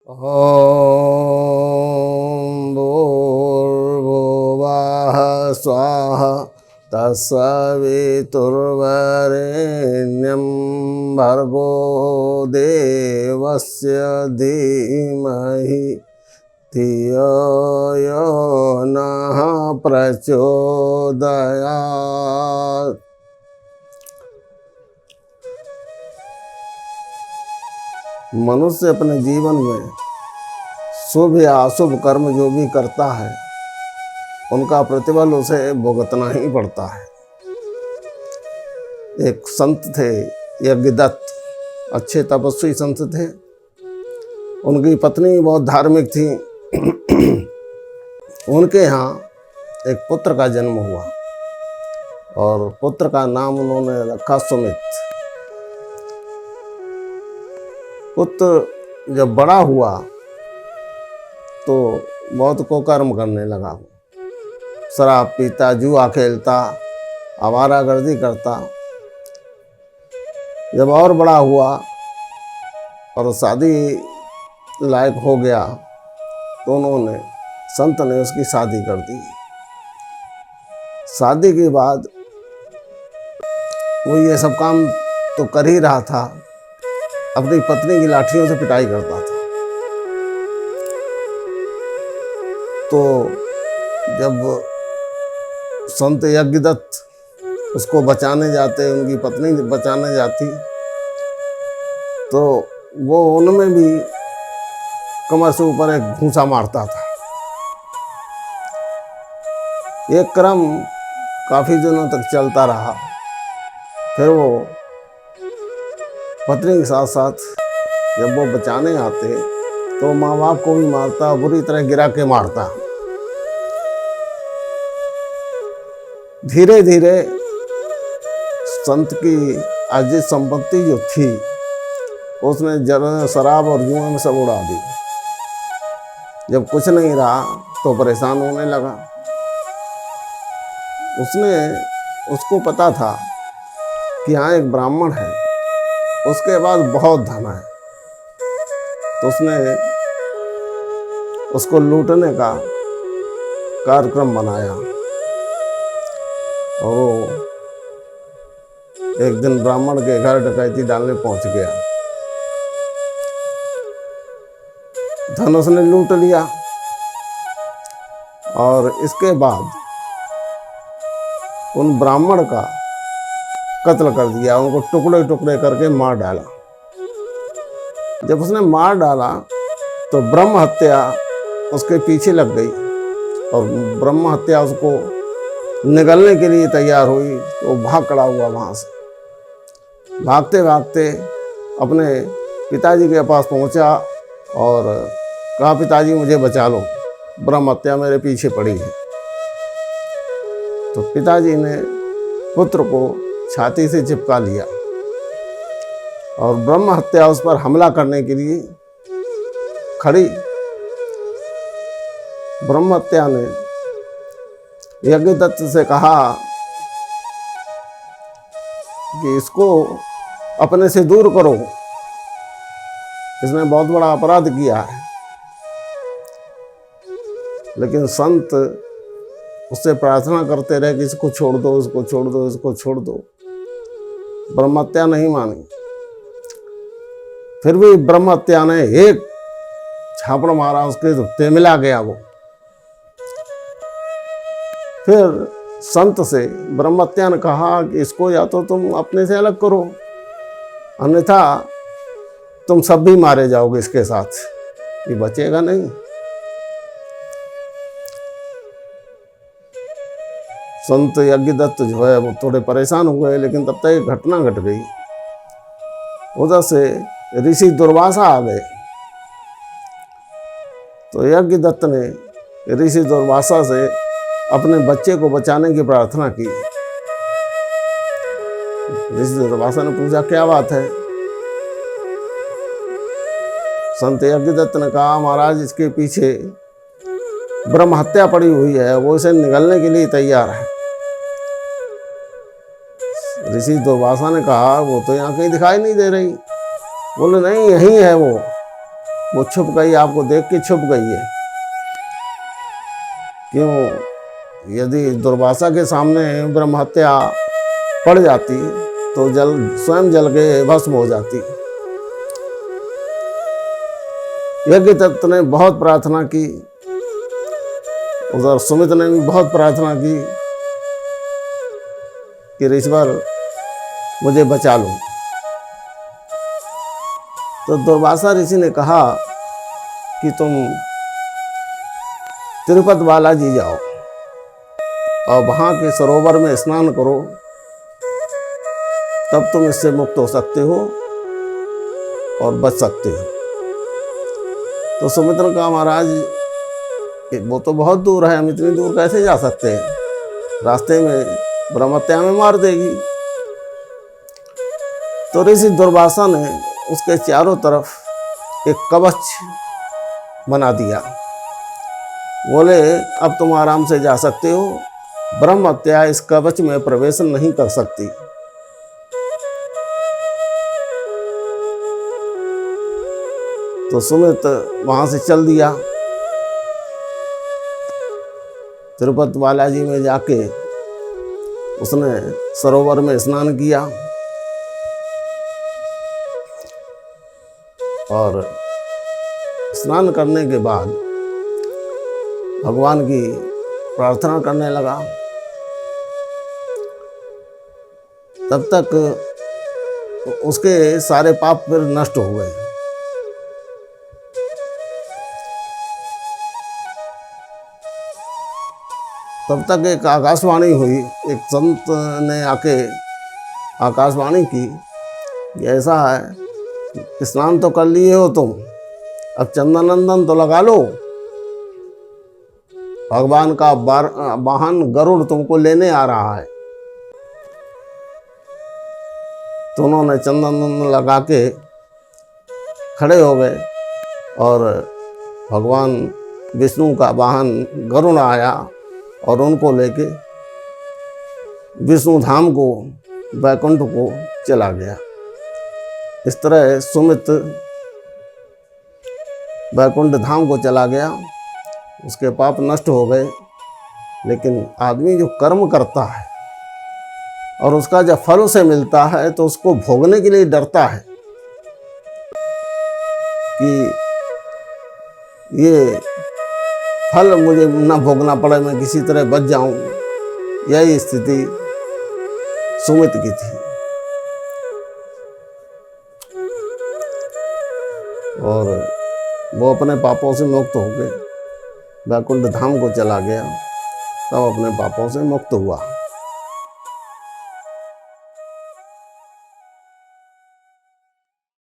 ॐ भूर्भुवः स्वः तत्सवितुर्वरेण्यं भर्गो देवस्य धीमहि धियो यो नः प्रचोदयात्। मनुष्य अपने जीवन में शुभ या अशुभ कर्म जो भी करता है उनका प्रतिफल उसे भुगतना ही पड़ता है। एक संत थे यज्ञदत्त, अच्छे तपस्वी संत थे। उनकी पत्नी बहुत धार्मिक थी। उनके यहाँ एक पुत्र का जन्म हुआ और पुत्र का नाम उन्होंने रखा सुमित। पुत्र जब बड़ा हुआ तो बहुत कुकर्म करने लगा। शराब पीता, जुआ खेलता, आवारागर्दी करता। जब और बड़ा हुआ और शादी लायक हो गया तो उन्होंने संत ने उसकी शादी कर दी। शादी के बाद वो ये सब काम तो कर ही रहा था, अपनी पत्नी की लाठियों से पिटाई करता था। तो जब संत यज्ञदत्त उसको बचाने जाते, उनकी पत्नी बचाने जाती, तो वो उनमें भी कमर से ऊपर एक घूंसा मारता था। ये क्रम काफ़ी दिनों तक चलता रहा। फिर वो पत्नी के साथ साथ जब वो बचाने आते तो माँ बाप को भी मारता, बुरी तरह गिरा के मारता। धीरे धीरे संत की अर्जित संपत्ति जो थी उसने शराब और जुए में सब उड़ा दी। जब कुछ नहीं रहा तो परेशान होने लगा। उसको पता था कि यहाँ एक ब्राह्मण है, उसके पास बहुत धन है। तो उसने उसको लूटने का कार्यक्रम बनाया और वो एक दिन ब्राह्मण के घर डकैती डालने पहुंच गया। धन उसने लूट लिया और इसके बाद उन ब्राह्मण का कत्ल कर दिया, उनको टुकड़े टुकड़े करके मार डाला। जब उसने मार डाला तो ब्रह्म हत्या उसके पीछे लग गई और ब्रह्म हत्या उसको निगलने के लिए तैयार हुई तो भाग खड़ा हुआ। वहाँ से भागते भागते अपने पिताजी के पास पहुँचा और कहा, पिताजी मुझे बचा लो, ब्रह्म हत्या मेरे पीछे पड़ी है। तो पिताजी ने पुत्र को छाती से चिपका लिया और ब्रह्म हत्या उस पर हमला करने के लिए खड़ी। ब्रह्म हत्या ने यज्ञदत्त से कहा कि इसको अपने से दूर करो, इसने बहुत बड़ा अपराध किया है। लेकिन संत उससे प्रार्थना करते रहे कि इसको छोड़ दो, इसको छोड़ दो, इसको छोड़ दो। ब्रह्म हत्या नहीं मानी। फिर भी ब्रह्म हत्या ने एक झापड़ मारा, उसके तेमिला गया वो। फिर संत से ब्रह्म हत्या ने कहा कि इसको या तो तुम अपने से अलग करो, अन्यथा तुम सब भी मारे जाओगे इसके साथ, ये बचेगा नहीं। संत यज्ञदत्त जो है वो थोड़े परेशान हुए, लेकिन तब तक एक घटना घट गई। उधर से ऋषि दुर्वासा आ गए। तो यज्ञदत्त ने ऋषि दुर्वासा से अपने बच्चे को बचाने की प्रार्थना की। ऋषि दुर्वासा ने पूछा, क्या बात है? संत यज्ञदत्त ने कहा, महाराज इसके पीछे ब्रह्म हत्या पड़ी हुई है, वो इसे निगलने के लिए तैयार है। ऋषि दुर्वासा ने कहा, वो तो यहाँ कहीं दिखाई नहीं दे रही। बोले, नहीं, यही है वो। वो छुप गई, आपको देख के छुप गई है। क्यों? यदि दुर्वासा के सामने ब्रह्म हत्या पड़ जाती तो स्वयं जल के भस्म हो जाती। यज्ञदत्त ने बहुत प्रार्थना की, उधर सुमित ने भी बहुत प्रार्थना की कि ऋषिवर मुझे बचा लो। तो दुर्वासा ऋषि ने कहा कि तुम तिरुपति बालाजी जाओ और वहाँ के सरोवर में स्नान करो, तब तुम इससे मुक्त हो सकते हो और बच सकते हो। तो सुमित ने कहा, महाराज वो तो बहुत दूर है, हम इतनी दूर कैसे जा सकते हैं, रास्ते में ब्रह्महत्या में मार देगी। तो ऋषि दुर्वासा ने उसके चारों तरफ एक कवच बना दिया। बोले, अब तुम आराम से जा सकते हो, ब्रह्महत्या इस कवच में प्रवेश नहीं कर सकती। तो सुमित वहां से चल दिया। तिरुपति बालाजी में जाके उसने सरोवर में स्नान किया और स्नान करने के बाद भगवान की प्रार्थना करने लगा। तब तक उसके सारे पाप फिर नष्ट हो गए। तब तक एक आकाशवाणी हुई, एक संत ने आके आकाशवाणी की, ऐसा है स्नान तो कर लिए हो तुम, अब चंदनंदन तो लगा लो, भगवान का वाहन गरुड़ तुमको लेने आ रहा है। तो उन्होंने चंदन लगा के खड़े हो गए और भगवान विष्णु का वाहन गरुड़ आया और उनको लेके विष्णु धाम को, वैकुंठ को चला गया। इस तरह सुमित वैकुंठ धाम को चला गया, उसके पाप नष्ट हो गए। लेकिन आदमी जो कर्म करता है और उसका जब फल उसे मिलता है तो उसको भोगने के लिए डरता है कि ये फल मुझे ना भोगना पड़े, मैं किसी तरह बच जाऊं। यही स्थिति सुमित की थी। और वो अपने पापों से मुक्त हो गए, वैकुंठ धाम को चला गया, तब अपने पापों से मुक्त हुआ।